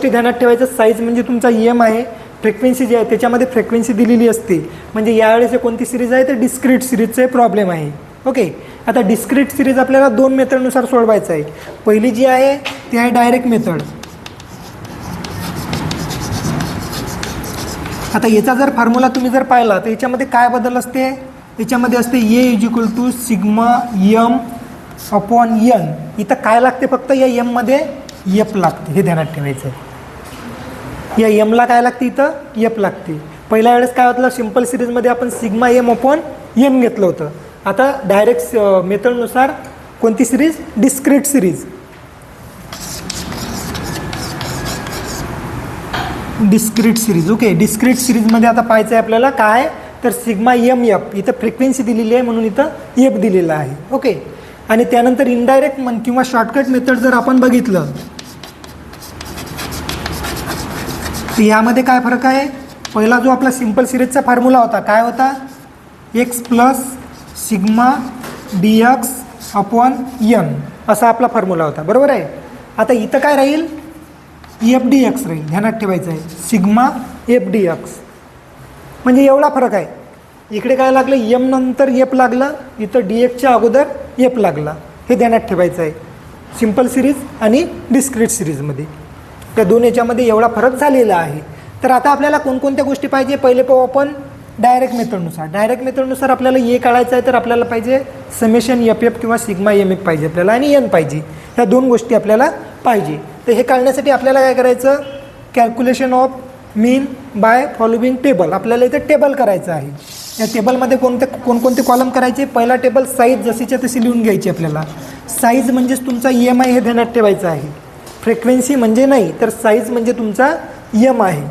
ध्यानात ठेवायचं, साईज म्हणजे तुमचा एम आहे, फ्रिक्वेन्सी जी आहे त्याच्यामध्ये फ्रिक्वेन्सी दिलेली असते. म्हणजे यावेळेस कोणती सिरीज आहे तर डिस्क्रीट सिरीजचे प्रॉब्लेम आहे. ओके, आता डिस्क्रीट सिरीज आपल्याला दोन मेथडनुसार सोडवायचं आहे. पहिली जी आहे ती आहे डायरेक्ट मेथड. आता याचा जर फॉर्म्युला तुम्ही जर पाहिला तर याच्यामध्ये काय बदल असते, याच्यामध्ये असते A is equal to sigma M upon N. इथं काय लागते, फक्त या एममध्ये एफ लागते, हे ध्यानात ठेवायचं आहे. या एमला काय लागते, इथं एफ लागते. पहिल्या वेळेस काय होतं, सिम्पल सिरीजमध्ये आपण सिग्मा एम अपॉन एन घेतलं होतं. आता डायरेक्ट मेथडनुसार कोणती series, discrete series. Discrete series. Okay, discrete सिरीजमध्ये आता पाहायचं आहे आपल्याला काय तर सिग्मा एम एफ. इथं फ्रिक्वेन्सी दिलेली आहे म्हणून इथं एफ दिलेला आहे. ओके, आणि त्यानंतर इनडायरेक्ट किंवा शॉर्टकट मेथड जर आपण बघितलं तर यामध्ये काय फरक आहे. पहिला जो आपला सिम्पल सिरीजचा फॉर्म्युला होता काय होता, X plus sigma D X upon N असा आपला फॉर्म्युला होता, बरोबर आहे. आता इथं काय राहील, एफ डी एक्स राहील. ध्यानात ठेवायचं आहे, सिग्मा एफ डी एक्स. म्हणजे एवढा फरक आहे. इकडे काय लागलं, एम नंतर एफ लागलं, इथं डी एक्सच्या अगोदर एफ लागला. हे ध्यानात ठेवायचं आहे सिम्पल सिरीज आणि डिस्क्रीट सिरीजमध्ये. त्या दोन याच्यामध्ये एवढा फरक झालेला आहे. तर आता आपल्याला कोणकोणत्या गोष्टी पाहिजे, पहिले पाहू आपण डायरेक्ट मेथडनुसार. डायरेक्ट मेथडनुसार आपल्याला ए काढायचं आहे तर आपल्याला पाहिजे समेशन एफ एफ किंवा सिग्मा एम एफ पाहिजे आपल्याला, आणि एन पाहिजे. ह्या दोन गोष्टी आपल्याला पाहिजे. तर हे काढण्यासाठी आपल्याला काय करायचं, calculation of mean by following table. आपल्याला इथे टेबल करायचं आहे. या टेबलमध्ये कोणकोणते कॉलम करायचे, पहिला टेबल साईज जशीच्या तशी लिहून घ्यायची आपल्याला. साईज म्हणजेच तुमचा एम आहे हे ध्यानात ठेवायचं आहे. फ्रिक्वेन्सी म्हणजे नाही तर साईज म्हणजे तुमचा एम आहे.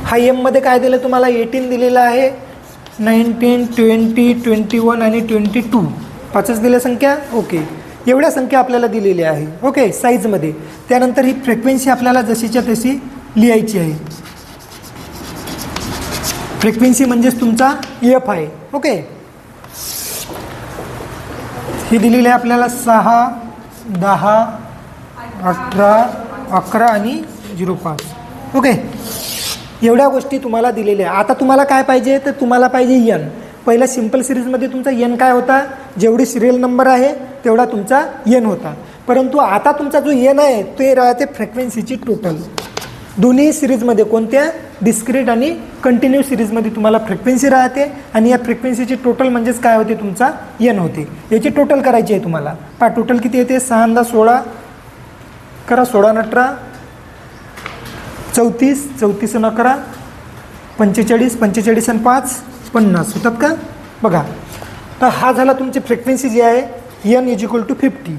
हा एममध्ये काय दिलं तुम्हाला, 18 दिलेलं आहे, 19, 20, 21 आणि 22 पाचच दिल्या संख्या. ओके, एवढ्या संख्या आपल्याला दिलेल्या आहे. ओके, साईजमध्ये. त्यानंतर ही फ्रिक्वेन्सी आपल्याला जशीच्या तशी लिहायची आहे. फ्रिक्वेन्सी म्हणजेच तुमचा एफ आहे. ओके, ही दिलेली आहे आपल्याला 6, 10, 18, 11 आणि 05. ओके, एवढ्या गोष्टी तुम्हाला दिलेल्या आहे. आता तुम्हाला काय पाहिजे तर तुम्हाला पाहिजे एन. पहिल्या सिम्पल सिरीजमध्ये तुमचा एन काय होता, जेवढी सिरियल नंबर आहे तेवढा तुमचा एन होता. परंतु आता तुमचा जो एन आहे ते राहते फ्रिक्वेन्सीची टोटल. दोन्ही सिरीजमध्ये, कोणत्या, डिस्क्रीट आणि कंटिन्यू सिरीजमध्ये तुम्हाला फ्रिक्वेन्सी राहते, आणि या फ्रिक्वेन्सीची टोटल म्हणजेच काय होते, तुमचा एन होते. याची टोटल करायची आहे तुम्हाला. पहा टोटल किती येते, 6 16 करा, 16 18 34, 34 11 45, 45 आणि 5 50 होतात का, बघा. तर हा झाला तुमची फ्रिक्वेन्सी जी आहे एन इज इक्वल टू 50.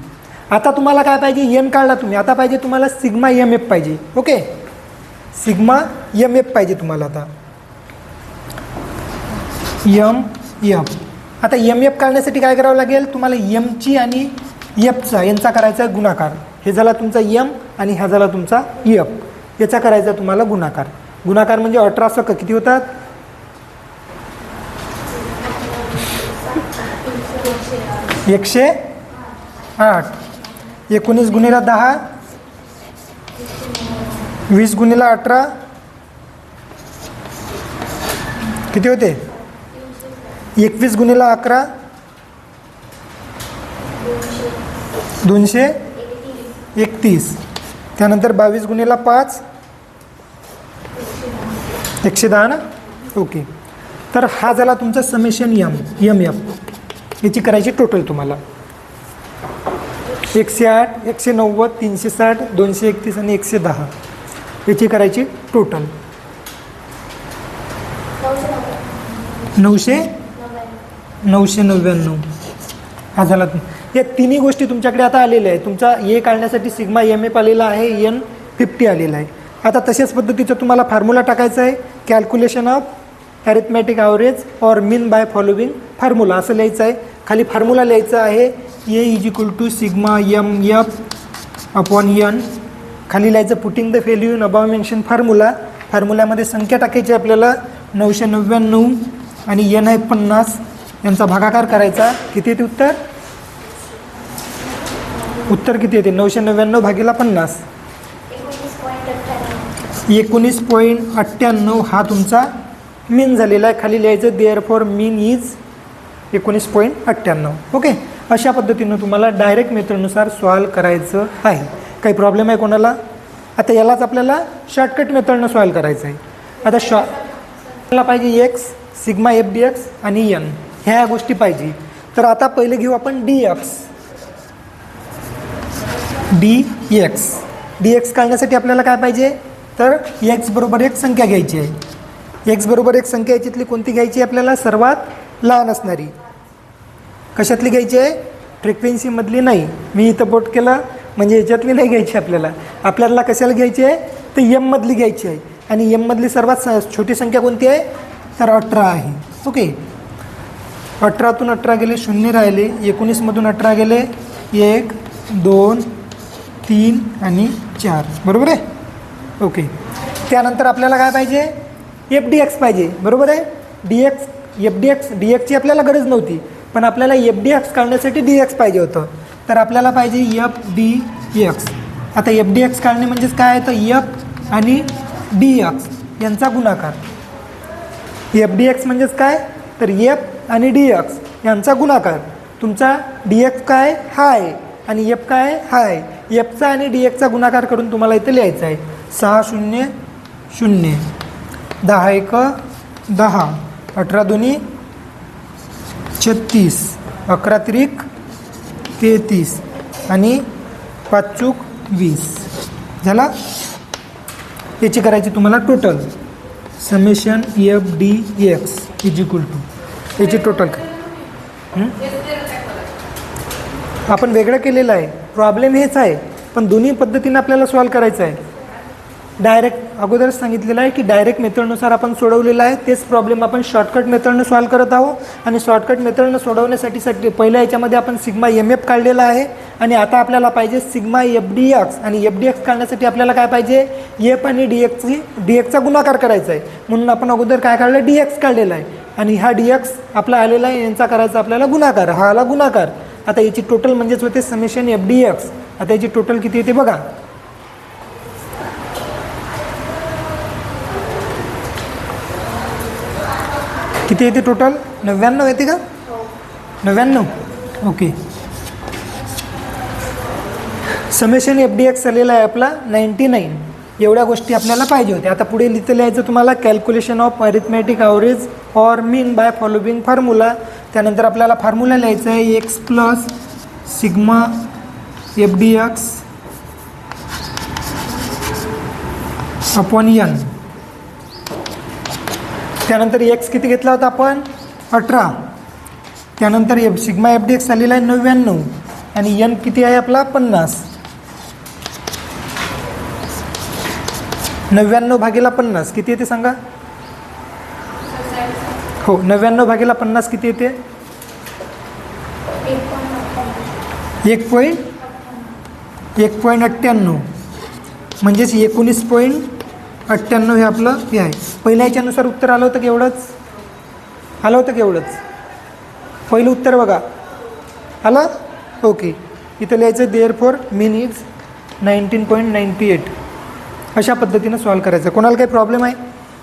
आता तुम्हाला काय पाहिजे, एन काढला तुम्ही, आता पाहिजे तुम्हाला सिग्मा एम एफ पाहिजे. ओके, सिग्मा एम एफ पाहिजे तुम्हाला. आता एम एफ. आता एम एफ काढण्यासाठी काय करावं लागेल तुम्हाला, एमची आणि एफचा यांचा करायचा गुणाकार. हे झाला तुमचा एम आणि हा झाला तुमचा एफ. याचा करायचा तुम्हाला गुणाकार. गुणाकार म्हणजे 18 सक किती होतात, 108. 19 गुणिला 10, 20 गुणिला 18 किती होते, 21 गुणिला 11 231. त्यानंतर 22 गुणिला 5 110 ना. ओके, तर हा झाला तुमचा समेशन एम एफ. याची करायची टोटल तुम्हाला 108, 190, 360, 231 आणि 110. याची करायची टोटल 999. हा झाला. या तिन्ही गोष्टी तुमच्याकडे आता आलेल्या आहे. तुमचा ए काढण्यासाठी सिग्मा एम एफ आलेला आहे, एन 50 आलेला आहे. आता तशाच पद्धतीचं तुम्हाला फॉर्म्युला टाकायचं आहे, calculation of arithmetic average or mean by following formula असं लिहायचं आहे. खाली फॉर्म्युला लिहायचं आहे, A is equal to sigma M F upon N. खाली लिहायचं putting the value in above mention formula. फॉर्म्युल्यामध्ये संख्या टाकायची आपल्याला 999 आणि एन आहे 50. यांचा भागाकार करायचा. किती येते उत्तर, उत्तर किती येते 999 भागीला 50 19.98 हा तुमचा मीन झालेला आहे. खाली लिहायचं therefore mean is 19.98. Okay, अशा पद्धतीनं तुम्हाला डायरेक्ट मेथडनुसार सॉल्व करायचं आहे. काही प्रॉब्लेम आहे कोणाला? आता यालाच आपल्याला शॉर्टकट मेथडनं सॉल्व करायचं आहे. आता आपल्याला पाहिजे x, sigma F D x आणि एन ह्या गोष्टी पाहिजे. तर आता पहिले घेऊ आपण डी एक्स. काढण्यासाठी आपल्याला काय पाहिजे? तर एक्स बरोबर एक संख्या घ्यायची आहे. एक्स बरोबर एक संख्या याच्यातली कोणती घ्यायची आहे आपल्याला? सर्वात लहान असणारी. कशातली घ्यायची आहे? फ्रिक्वेन्सीमधली नाही. मी इथं बोट केलं म्हणजे याच्यातली नाही घ्यायची आपल्याला कशाला घ्यायची आहे? तर एममधली घ्यायची आहे. आणि एममधली सर्वात छोटी संख्या कोणती आहे? तर 18 आहे. ओके, 18तून 18 गेले, 0 राहिले. 19मधून 18 गेले, 1 2 3 आणि 4. बरोबर आहे? ओके, त्यानंतर आपल्याला काय पाहिजे? एफ डी एक्स पाहिजे. बरोबर आहे? डी एक्सची आपल्याला गरज नव्हती, पण आपल्याला एफ डी एक्स काढण्यासाठी डी एक्स पाहिजे होतं. तर आपल्याला पाहिजे एफ डी एक्स. आता एफ डी एक्स काढणे म्हणजेच काय? तर एफ आणि डी एक्स यांचा गुणाकार. एफ डी एक्स म्हणजेच काय? तर एफ आणि डी एक्स यांचा गुणाकार. तुमचा डी एक्स काय? हा आहे आणि एफ काय? हा आहे. एफचा आणि डी एक्सचा गुणाकार करून तुम्हाला इथे लिहायचं आहे. 6 0 0, 10 1 10, 18 2 36, 11 3 33 आणि 5 चूक 20 झाला. याची करायची तुम्हाला total. Summation F D X is equal to याची टोटल. आपण वेगळं केलेलं आहे. प्रॉब्लेम हेच आहे, पण दोन्ही पद्धतीनं आपल्याला सॉल्व करायचं आहे. डायरेक्ट अगोदरच सांगितलेलं आहे की डायरेक्ट मेथडनुसार आपण सोडवलेलं आहे. तेच प्रॉब्लेम आपण शॉर्टकट मेथडनं सॉल्व करत आहोत. आणि शॉर्टकट मेथडनं सोडवण्यासाठी पहिल्या याच्यामध्ये आपण सिग्मा एम एफ काढलेला आहे. आणि आता आपल्याला पाहिजे सिग्मा एफ डी एक्स. आणि एफ डी एक्स काढण्यासाठी आपल्याला काय पाहिजे? एफ आणि डी एक्सचा गुणाकार करायचा आहे. म्हणून आपण अगोदर काय काढलं? डी एक्स काढलेला आहे. आणि हा डी एक्स आपला आलेला आहे, यांचा करायचा आपल्याला गुणाकार. हा आला गुणाकार. आता याची टोटल म्हणजेच होते समेशन एफ डी एक्स. आता याची टोटल किती येते बघा. किती येते टोटल? 99 येते का? 99. Okay, summation F D x आलेला आहे आपला 99. एवढ्या गोष्टी आपल्याला पाहिजे होत्या. आता पुढे लिहितं लिहायचं तुम्हाला calculation of arithmetic average or mean by following formula. त्यानंतर आपल्याला फॉर्म्युला लिहायचा आहे X plus sigma F D X upon N. त्यानंतर एक्स किती घेतला होता आपण? 18. त्यानंतर सिग्मा एफ डी एक्स आलेला आहे 99 आणि एन किती आहे आपला? 50. 99 भागीला 50 किती येते सांगा? हो, 99 भागीला 50 किती येते? 1.98. म्हणजेच 19.98 हे आपलं हे आहे. पहिल्या याच्यानुसार उत्तर आलं होतं की एवढंच? आलं होतं की एवढंच? पहिलं उत्तर बघा आलं. ओके, इथं लिहायचं देअर फॉर मीन इज 19.98. अशा पद्धतीनं सॉल्व करायचं. कोणाला काही प्रॉब्लेम आहे?